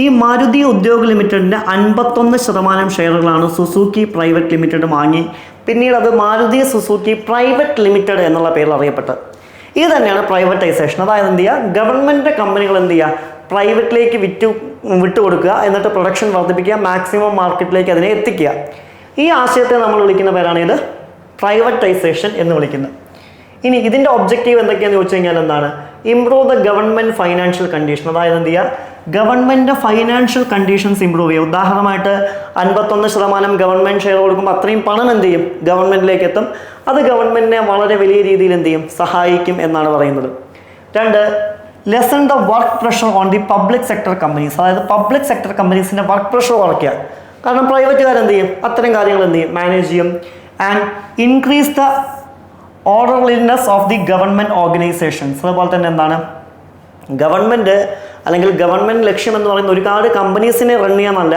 ഈ മാരുതി ഉദ്യോഗ് ലിമിറ്റഡിൻ്റെ 51% ഷെയറുകളാണ് സുസുക്കി പ്രൈവറ്റ് ലിമിറ്റഡ് വാങ്ങി. പിന്നീട് അത് മാരുതി സുസുക്കി പ്രൈവറ്റ് ലിമിറ്റഡ് എന്നുള്ള പേരിൽ അറിയപ്പെട്ടത്. ഇത് തന്നെയാണ് പ്രൈവറ്റൈസേഷൻ. അതായത് എന്ത് ചെയ്യുക? ഗവൺമെൻറ് കമ്പനികൾ എന്ത് ചെയ്യുക? പ്രൈവറ്റിലേക്ക് വിട്ടുകൊടുക്കുക, എന്നിട്ട് പ്രൊഡക്ഷൻ വർദ്ധിപ്പിക്കുക, മാക്സിമം മാർക്കറ്റിലേക്ക് അതിനെ എത്തിക്കുക. ഈ ആശയത്തെ നമ്മൾ വിളിക്കുന്ന പേരാണ് ഇത് പ്രൈവറ്റൈസേഷൻ എന്ന് വിളിക്കുന്നത്. ഇനി ഇതിൻ്റെ ഒബ്ജക്റ്റീവ് എന്തൊക്കെയാണെന്ന് ചോദിച്ചു കഴിഞ്ഞാൽ എന്താണ്? Improve the government financial condition. അതായത് എന്ത് ചെയ്യുക? ഗവൺമെൻറ് ഫൈനാൻഷ്യൽ കണ്ടീഷൻസ് ഇമ്പ്രൂവ് ചെയ്യുക. ഉദാഹരണമായിട്ട് 51% ഗവൺമെൻറ് ഷെയർ കൊടുക്കുമ്പോൾ അത്രയും പണം എന്ത് ചെയ്യും? ഗവൺമെൻറ്റിലേക്ക് എത്തും. അത് ഗവൺമെൻറ്റിനെ വളരെ വലിയ രീതിയിൽ എന്ത് ചെയ്യും? സഹായിക്കും എന്നാണ് പറയുന്നത്. 2, lesson the work pressure on the public sector companies. അതായത് പബ്ലിക് സെക്ടർ കമ്പനീസിൻ്റെ വർക്ക് പ്രഷർ കുറയ്ക്കുക. കാരണം പ്രൈവറ്റുകാർ എന്ത് ചെയ്യും? അത്തരം കാര്യങ്ങൾ എന്ത് ചെയ്യും? മാനേജ് ചെയ്യും. And increase the orderliness of the government organisations. അതുപോലെ തന്നെ എന്താണ്? ഗവൺമെൻറ് അല്ലെങ്കിൽ ഗവൺമെൻറ് ലക്ഷ്യം എന്ന് പറയുന്നത് ഒരുപാട് കമ്പനീസിനെ റൺ ചെയ്യാനല്ല,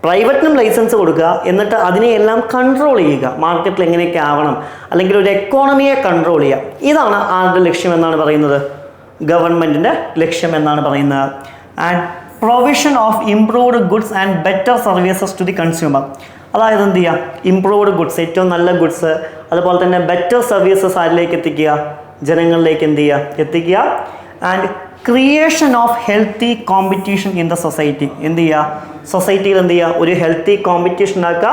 പ്രൈവറ്റിനും ലൈസൻസ് കൊടുക്കുക, എന്നിട്ട് അതിനെയെല്ലാം കൺട്രോൾ ചെയ്യുക. മാർക്കറ്റിൽ എങ്ങനെയൊക്കെ ആവണം, അല്ലെങ്കിൽ ഒരു എക്കോണമിയെ കൺട്രോൾ ചെയ്യുക. ഇതാണ് ആരുടെ ലക്ഷ്യം എന്നാണ് പറയുന്നത്? ഗവൺമെൻറ്റിൻ്റെ ലക്ഷ്യം എന്നാണ് പറയുന്നത്. And provision of improved goods and better services to the consumer. അതായത് എന്ത് ചെയ്യുക? ഇംപ്രൂവ്ഡ് ഗുഡ്സ്, ഏറ്റവും നല്ല ഗുഡ്സ്, അതുപോലെ തന്നെ ബെറ്റർ സർവീസസ് ആരിലേക്ക് എത്തിക്കുക? ജനങ്ങളിലേക്ക് എന്ത് ചെയ്യുക? എത്തിക്കുക. And creation of healthy competition in the society. എന്ത് ചെയ്യുക? സൊസൈറ്റിയിൽ എന്ത് ചെയ്യുക? ഒരു ഹെൽത്തി കോമ്പറ്റീഷൻ ആക്കുക.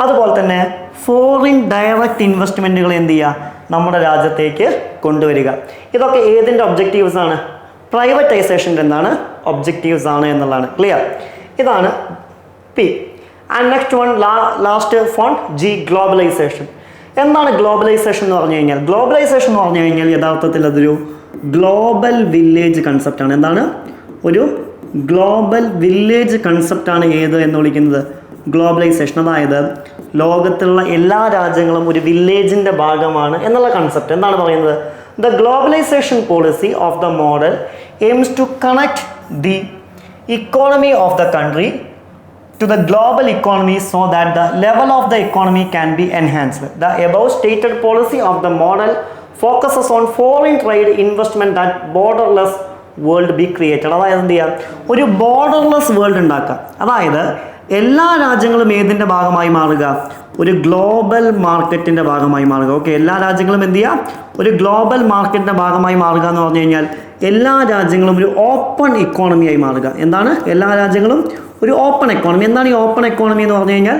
അതുപോലെ തന്നെ ഫോറിൻ ഡയറക്റ്റ് ഇൻവെസ്റ്റ്മെൻറ്റുകൾ എന്ത് ചെയ്യുക? നമ്മുടെ രാജ്യത്തേക്ക് കൊണ്ടുവരിക. ഇതൊക്കെ ഏതിൻ്റെ ഒബ്ജക്റ്റീവ്സ് ആണ്? പ്രൈവറ്റൈസേഷൻ്റെ എന്താണ് ഒബ്ജക്റ്റീവ്സ് ആണ് എന്നുള്ളതാണ്. ക്ലിയർ? ഇതാണ് P. And next one last phone G, globalisation. എന്താണ് ഗ്ലോബലൈസേഷൻ എന്ന് പറഞ്ഞു കഴിഞ്ഞാൽ? ഗ്ലോബലൈസേഷൻ എന്ന് പറഞ്ഞു കഴിഞ്ഞാൽ യഥാർത്ഥത്തിൽ അതൊരു ഗ്ലോബൽ വില്ലേജ് കൺസെപ്റ്റാണ്. എന്താണ്? ഒരു ഗ്ലോബൽ വില്ലേജ് കൺസെപ്റ്റാണ് ഏത് എന്ന് വിളിക്കുന്നത്? ഗ്ലോബലൈസേഷൻ. അതായത് ലോകത്തുള്ള എല്ലാ രാജ്യങ്ങളും ഒരു വില്ലേജിൻ്റെ ഭാഗമാണ് എന്നുള്ള കൺസെപ്റ്റ്. എന്താണ് പറയുന്നത്? The globalisation policy of the model aims to connect the economy of the country to the global economy so that the level of the economy can be enhanced. The above stated policy of the model focuses on foreign trade investment that borderless world be created. അതായത് എന്ത് ചെയ്യുക? ഒരു borderless world ഉണ്ടാക്കുക. അതായത് എല്ലാ രാജ്യങ്ങളും ഏതിൻ്റെ ഭാഗമായി മാറുക? ഒരു ഗ്ലോബൽ മാർക്കറ്റിൻ്റെ ഭാഗമായി മാറുക. ഓക്കെ, എല്ലാ രാജ്യങ്ങളും എന്ത് ചെയ്യുക? ഒരു ഗ്ലോബൽ മാർക്കറ്റിൻ്റെ ഭാഗമായി മാറുക എന്ന് പറഞ്ഞു കഴിഞ്ഞാൽ എല്ലാ രാജ്യങ്ങളും ഒരു ഓപ്പൺ ഇക്കോണമിയായി മാറുക. എന്താണ്? എല്ലാ രാജ്യങ്ങളും ഒരു ഓപ്പൺ എക്കോണമി. എന്താണ് ഈ ഓപ്പൺ എക്കോണമി എന്ന് പറഞ്ഞു കഴിഞ്ഞാൽ?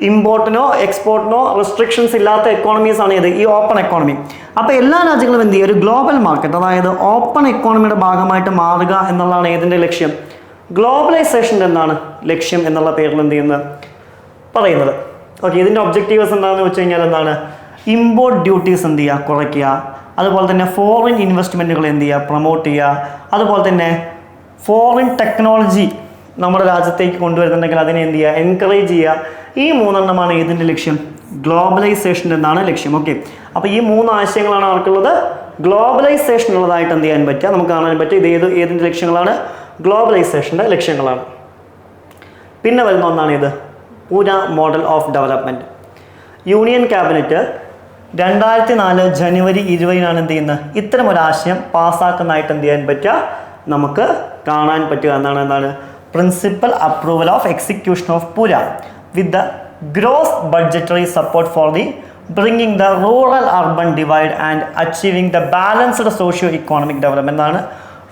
ഇമ്പോർട്ടിനോ എക്സ്പോർട്ടിനോ റെസ്ട്രിക്ഷൻസ് ഇല്ലാത്ത എക്കോണമീസാണ് ഇത്, ഈ ഓപ്പൺ എക്കോണമി. അപ്പോൾ എല്ലാ രാജ്യങ്ങളും എന്ത് ചെയ്യുക? ഒരു ഗ്ലോബൽ മാർക്കറ്റ്, അതായത് ഓപ്പൺ എക്കോണമിയുടെ ഭാഗമായിട്ട് മാറുക എന്നുള്ളതാണ് ഏതിൻ്റെ ലക്ഷ്യം? ഗ്ലോബലൈസേഷൻ്റെ എന്താണ് ലക്ഷ്യം എന്നുള്ള പേരിൽ എന്ത് ചെയ്യുന്നത് പറയുന്നത്. ഓക്കെ, ഇതിൻ്റെ ഒബ്ജക്റ്റീവ്സ് എന്താണെന്ന് വെച്ച് കഴിഞ്ഞാൽ എന്താണ്? ഇമ്പോർട്ട് ഡ്യൂട്ടീസ് എന്ത് ചെയ്യുക? കുറയ്ക്കുക. അതുപോലെ തന്നെ ഫോറിൻ ഇൻവെസ്റ്റ്മെൻറ്റുകൾ എന്ത് ചെയ്യുക? പ്രൊമോട്ട് ചെയ്യുക. അതുപോലെ തന്നെ ഫോറിൻ ടെക്നോളജി നമ്മുടെ രാജ്യത്തേക്ക് കൊണ്ടുവരുന്നുണ്ടെങ്കിൽ അതിനെ എന്ത് ചെയ്യുക? എൻകറേജ് ചെയ്യുക. ഈ മൂന്നെണ്ണമാണ് ഏതിൻ്റെ ലക്ഷ്യം? ഗ്ലോബലൈസേഷൻ്റെ എന്താണ് ലക്ഷ്യം. ഓക്കെ, അപ്പോൾ ഈ മൂന്ന് ആശയങ്ങളാണ് അവർക്കുള്ളത്. ഗ്ലോബലൈസേഷൻ ഉള്ളതായിട്ട് എന്ത് ചെയ്യാൻ പറ്റുക? നമുക്ക് കാണാൻ പറ്റും. ഇത് ഏതിൻ്റെ ലക്ഷ്യങ്ങളാണ്? ഗ്ലോബലൈസേഷൻ്റെ ലക്ഷ്യങ്ങളാണ്. പിന്നെ വരുന്ന ഒന്നാണ് ഇത് PURA model of development. Union cabinet 2004 ജനുവരി 20-നാണ് എന്ത് ചെയ്യുന്നത്? ഇത്തരം ഒരു ആശയം പാസ്സാക്കുന്നതായിട്ട് എന്ത് ചെയ്യാൻ പറ്റുക? നമുക്ക് കാണാൻ പറ്റുക. എന്താണ് principal approval of execution of PURA with the gross budgetary support for the bringing the rural urban divide and achieving the balanced socio economic development. എന്താണ്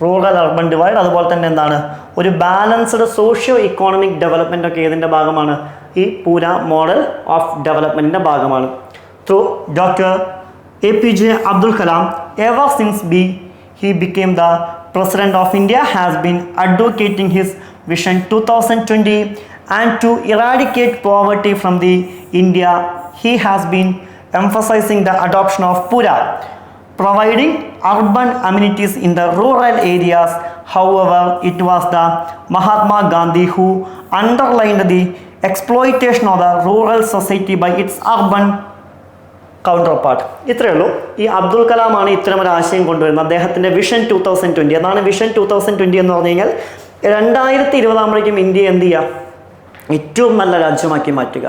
റൂറൽ അർബൻ ഡിവൈഡ്? അതുപോലെ തന്നെ എന്താണ് ഒരു ബാലൻസ്ഡ് സോഷ്യോ ഇക്കോണമിക് ഡെവലപ്മെൻ്റ് ഒക്കെ ഏതിൻ്റെ ഭാഗമാണ്? ഈ പൂര മോഡൽ ഓഫ് ഡെവലപ്മെൻറ്റിൻ്റെ ഭാഗമാണ്. Through doctor APJ Abdul Kalam, ever since he became the President of India, has been advocating his Vision 2020 and to eradicate poverty from the India. He has been emphasizing the adoption of Pura, providing urban amenities in the rural areas. However, it was the Mahatma Gandhi who underlined the exploitation of the rural society by its urban counter part. ഇത്രയേ ഉള്ളൂ. ഈ അബ്ദുൽ കലാമാണ് ഇത്തരം ഒരു ആശയം കൊണ്ടുവരുന്നത്. അദ്ദേഹത്തിൻ്റെ vision 2020. അതാണ് vision 2020 എന്ന് പറഞ്ഞു കഴിഞ്ഞാൽ 2020 ഇന്ത്യ എന്ത് ചെയ്യുക? ഏറ്റവും നല്ല രാജ്യമാക്കി മാറ്റുക.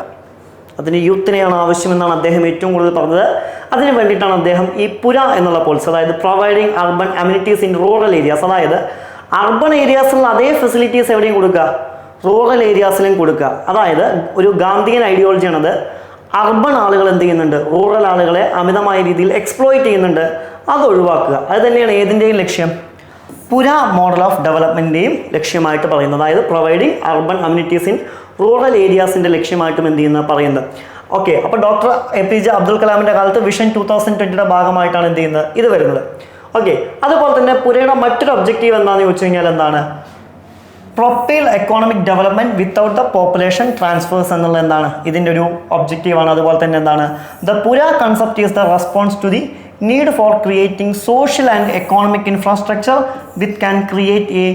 അതിന് യൂത്തിനെയാണ് ആവശ്യമെന്നാണ് അദ്ദേഹം ഏറ്റവും കൂടുതൽ പറഞ്ഞത്. അതിന് വേണ്ടിയിട്ടാണ് അദ്ദേഹം ഈ പുര എന്നുള്ള പോളിസി, അതായത് providing urban amenities in rural areas, അതായത് അർബൻ ഏരിയാസിലുള്ള അതേ ഫെസിലിറ്റീസ് എവിടെയും കൊടുക്കുക? റൂറൽ ഏരിയാസിലും കൊടുക്കുക. അതായത് ഒരു ഗാന്ധിയൻ ഐഡിയോളജിയാണത്. അർബൻ ആളുകൾ എന്ത് ചെയ്യുന്നുണ്ട്? റൂറൽ ആളുകളെ അമിതമായ രീതിയിൽ എക്സ്പ്ലോയിറ്റ് ചെയ്യുന്നുണ്ട്. അത് ഒഴിവാക്കുക. അത് തന്നെയാണ് ഏതിൻ്റെയും ലക്ഷ്യം? പുര മോഡൽ ഓഫ് ഡെവലപ്മെൻറ്റിൻ്റെയും ലക്ഷ്യമായിട്ട് പറയുന്നത്. അതായത് providing urban communities in rural ഏരിയാസിൻ്റെ ലക്ഷ്യമായിട്ടും എന്ത് ചെയ്യുന്നത് പറയുന്നത്. ഓക്കെ, അപ്പോൾ ഡോക്ടർ APJ അബ്ദുൽ കലാമിൻ്റെ കാലത്ത് വിഷൻ 2020 ഭാഗമായിട്ടാണ് എന്ത് ചെയ്യുന്നത് ഇത് വരുന്നത്. ഓക്കെ, അതുപോലെ തന്നെ പുരയുടെ മറ്റൊരു ഒബ്ജക്റ്റീവ് എന്താണെന്ന് ചോദിച്ചു കഴിഞ്ഞാൽ എന്താണ്? Propel economic development without the population transfers എന്നുള്ളത് എന്താണ് ഇതിൻ്റെ ഒരു ഒബ്ജക്റ്റീവാണ്. അതുപോലെ തന്നെ എന്താണ്? The PURA concept is the response to the need for creating social and economic infrastructure with can create a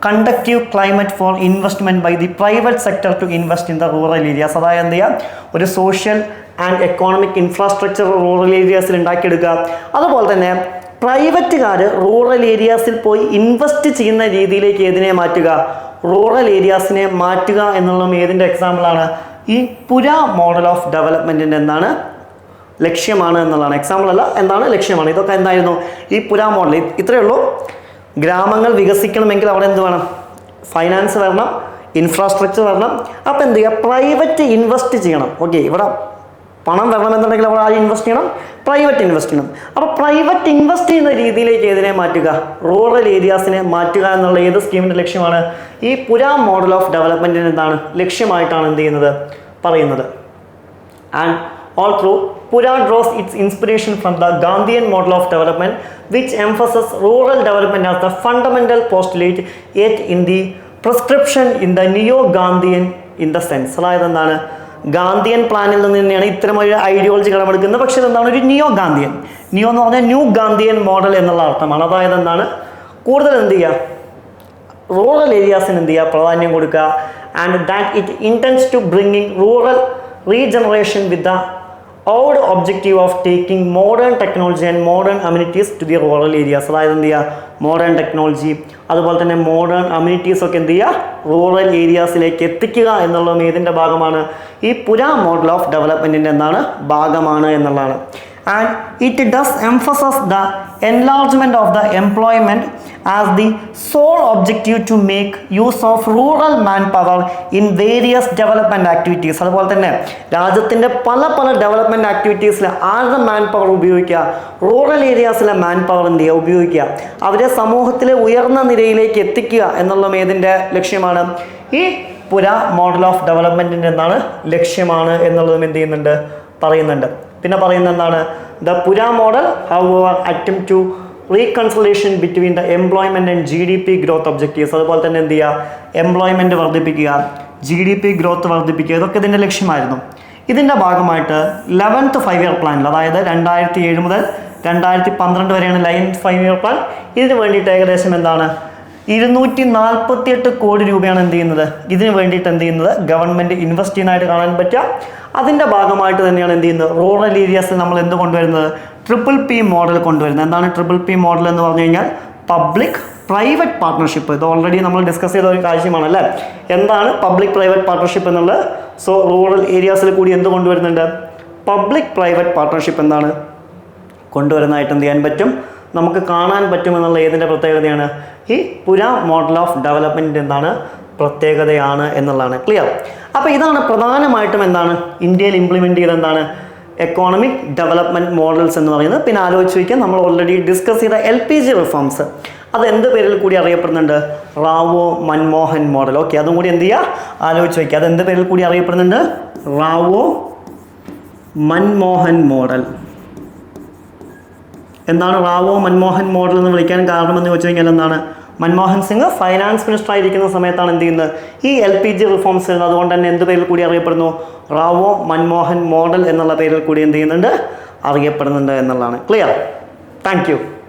conductive climate for investment by the private sector to invest in the rural areas. അതായത് എന്ത് ചെയ്യുക? ഒരു social and economic infrastructure rural ഏരിയാസിൽ ഉണ്ടാക്കിയെടുക്കുക. അതുപോലെ തന്നെ പ്രൈവറ്റുകാർ rural ഏരിയാസിൽ പോയി invest ചെയ്യുന്ന രീതിയിലേക്ക് ഏതിനെ മാറ്റുക? റൂറൽ ഏരിയാസിനെ മാറ്റുക എന്നുള്ളതും ഏതിൻ്റെ എക്സാമ്പിളാണ്? ഈ പുര മോഡൽ ഓഫ് ഡെവലപ്മെൻറ്റിൻ്റെ എന്താണ് ലക്ഷ്യമാണ് എന്നുള്ളതാണ്. എക്സാമ്പിൾ അല്ല, എന്താണ് ലക്ഷ്യമാണ്. ഇതൊക്കെ എന്തായിരുന്നു? ഈ പുര മോഡൽ. ഇത്രയേ ഉള്ളൂ. ഗ്രാമങ്ങൾ വികസിക്കണമെങ്കിൽ അവിടെ എന്ത് വേണം? ഫൈനാൻസ് വരണം, ഇൻഫ്രാസ്ട്രക്ചർ വരണം. അപ്പോൾ എന്ത് ചെയ്യുക? പ്രൈവറ്റ് ഇൻവെസ്റ്റ് ചെയ്യണം. ഓക്കെ, ഇവിടെ പണം വരണമെന്നുണ്ടെങ്കിൽ അവിടെ ആരും ഇൻവെസ്റ്റ് ചെയ്യണം? പ്രൈവറ്റ് ഇൻവെസ്റ്റ് ചെയ്യണം. അപ്പോൾ പ്രൈവറ്റ് ഇൻവെസ്റ്റ് ചെയ്യുന്ന രീതിയിലേക്ക് ഏതിനെ മാറ്റുക? റൂറൽ ഏരിയാസിനെ മാറ്റുക എന്നുള്ള ഏത് സ്കീമിൻ്റെ ലക്ഷ്യമാണ്? ഈ പുര മോഡൽ ഓഫ് ഡെവലപ്മെൻറ്റിന് എന്താണ് ലക്ഷ്യമായിട്ടാണ് എന്ത് ചെയ്യുന്നത് പറയുന്നത്. And All through, Pura draws its inspiration from the Gandhian model of development, which emphasizes rural development as the fundamental postulate, yet in the prescription in the neo-Gandhian in the sense. അതായത് എന്താണ്, ഗാന്ധിയൻ പ്ലാനിൽ നിന്ന് തന്നെയാണ് ഇത്തരം ഒരു ideology കടമെടുക്കുന്നത്. പക്ഷേ ഇതെന്താണ്, ഒരു നിയോ ഗാന്ധിയൻ, നിയോ എന്ന് പറഞ്ഞാൽ ന്യൂ ഗാന്ധിയൻ മോഡൽ എന്നുള്ള അർത്ഥമാണ്. അതായത് എന്താണ്, കൂടുതൽ എന്ത് ചെയ്യുക, റൂറൽ ഏരിയാസിന് എന്ത് ചെയ്യുക, പ്രാധാന്യം കൊടുക്കുക. And that it intends to bringing rural regeneration with the old objective of taking modern technology and modern amenities to the rural areas. അതായത് എന്ത് ചെയ്യുക, മോഡേൺ ടെക്നോളജി അതുപോലെ തന്നെ മോഡേൺ അമ്യൂണിറ്റീസ് ഒക്കെ എന്ത് ചെയ്യുക, റൂറൽ ഏരിയാസിലേക്ക് എത്തിക്കുക എന്നുള്ളതും ഏതിൻ്റെ ഭാഗമാണ്, ഈ പുര മോഡൽ ഓഫ് ഡെവലപ്മെൻറ്റിൻ്റെ എന്താണ്, ഭാഗമാണ് എന്നുള്ളതാണ്. And it does emphasize the enlargement of the employment as the sole objective to make use of rural manpower in various development activities. അതുപോലെ തന്നെ രാജ്യത്തിൻ്റെ പല ഡെവലപ്മെൻറ്റ് ആക്ടിവിറ്റീസിൽ ആരുടെ മാൻ പവർ ഉപയോഗിക്കുക, റൂറൽ ഏരിയാസിലെ മാൻ പവർ എന്ത് ചെയ്യുക, ഉപയോഗിക്കുക, അവരെ സമൂഹത്തിലെ ഉയർന്ന നിരയിലേക്ക് എത്തിക്കുക എന്നുള്ളതും ഏതിൻ്റെ ലക്ഷ്യമാണ്, ഈ പുര മോഡൽ ഓഫ് ഡെവലപ്മെൻറ്റിൻ്റെ എന്താണ്, ലക്ഷ്യമാണ് എന്നുള്ളതും എന്ത് ചെയ്യുന്നുണ്ട്, പറയുന്നുണ്ട്. പിന്നെ പറയുന്നത് എന്താണ്, the PURA model however attempt to reconciliation between the employment and GDP growth objectives. അതുപോലെ തന്നെ എന്ത് ചെയ്യുക, എംപ്ലോയ്മെൻറ്റ് വർദ്ധിപ്പിക്കുക, GDP ഗ്രോത്ത് വർദ്ധിപ്പിക്കുക, ഇതൊക്കെ ഇതിൻ്റെ ലക്ഷ്യമായിരുന്നു. ഇതിൻ്റെ ഭാഗമായിട്ട് 11th 5 year പ്ലാനിൽ, അതായത് 2007 മുതൽ 2012 വരെയാണ് 11th 5 year പ്ലാൻ. ഇതിന് വേണ്ടിയിട്ട് ഏകദേശം എന്താണ് 248 കോടി രൂപയാണ് എന്ത് ചെയ്യുന്നത്, ഇതിന് വേണ്ടിയിട്ട് എന്ത് ചെയ്യുന്നത്, ഗവൺമെൻറ് ഇൻവെസ്റ്റ് ചെയ്യുന്നതായിട്ട് കാണാൻ പറ്റുക. അതിൻ്റെ ഭാഗമായിട്ട് തന്നെയാണ് എന്ത് ചെയ്യുന്നത്, റൂറൽ ഏരിയാസിൽ നമ്മൾ എന്ത് കൊണ്ടുവരുന്നത്, PPP മോഡൽ കൊണ്ടുവരുന്നത്. എന്താണ് PPP മോഡൽ എന്ന് പറഞ്ഞു കഴിഞ്ഞാൽ, പബ്ലിക് പ്രൈവറ്റ് പാർട്ട്ണർഷിപ്പ്. ഇത് ഓൾറെഡി നമ്മൾ ഡിസ്കസ് ചെയ്ത ഒരു കാര്യമാണ് അല്ലേ, എന്താണ് പബ്ലിക് പ്രൈവറ്റ് പാർട്ട്ണർഷിപ്പ് എന്നുള്ളത്. സോ റൂറൽ ഏരിയാസിൽ കൂടി എന്ത് കൊണ്ടുവരുന്നുണ്ട്, പബ്ലിക് പ്രൈവറ്റ് പാർട്ട്ണർഷിപ്പ് എന്താണ് കൊണ്ടുവരുന്നതായിട്ട് എന്ത് ചെയ്യാൻ പറ്റും, നമുക്ക് കാണാൻ പറ്റുമെന്നുള്ള ഏതിൻ്റെ പ്രത്യേകതയാണ്, ഈ പുര മോഡൽ ഓഫ് ഡെവലപ്മെൻറ്റ് എന്താണ്, പ്രത്യേകതയാണ് എന്നുള്ളതാണ്. ക്ലിയർ. അപ്പോൾ ഇതാണ് പ്രധാനമായിട്ടും എന്താണ് ഇന്ത്യയിൽ ഇംപ്ലിമെൻറ്റ് ചെയ്ത എന്താണ് എക്കോണമിക് ഡെവലപ്മെൻറ്റ് മോഡൽസ് എന്ന് പറയുന്നത്. പിന്നെ ആലോചിച്ച് വയ്ക്കുക, നമ്മൾ ഓൾറെഡി ഡിസ്കസ് ചെയ്ത LPG റിഫോംസ്, അത് എന്ത് പേരിൽ കൂടി അറിയപ്പെടുന്നുണ്ട്, റാവോ മൻമോഹൻ മോഡൽ. ഓക്കെ, അതും കൂടി എന്ത് ചെയ്യുക, ആലോചിച്ച് വയ്ക്കുക, അത് എന്ത് പേരിൽ കൂടി അറിയപ്പെടുന്നുണ്ട്, റാവോ മൻമോഹൻ മോഡൽ. എന്താണ് റാവോ മൻമോഹൻ മോഡൽ എന്ന് വിളിക്കാൻ കാരണമെന്ന് ചോദിച്ചു കഴിഞ്ഞാൽ എന്താണ്, മൻമോഹൻ സിംഗ് ഫൈനാൻസ് മിനിസ്റ്റർ ആയിരിക്കുന്ന സമയത്താണ് എന്ത് ചെയ്യുന്നത്, ഈ LPG റിഫോംസ് ചെയ്യുന്നത്. അതുകൊണ്ട് തന്നെ എന്ത് പേരിൽ കൂടി അറിയപ്പെടുന്നു, റാവോ മൻമോഹൻ മോഡൽ എന്നുള്ള പേരിൽ കൂടി എന്ത് ചെയ്യുന്നുണ്ട്, അറിയപ്പെടുന്നുണ്ട് എന്നുള്ളതാണ്. ക്ലിയർ. Thank you.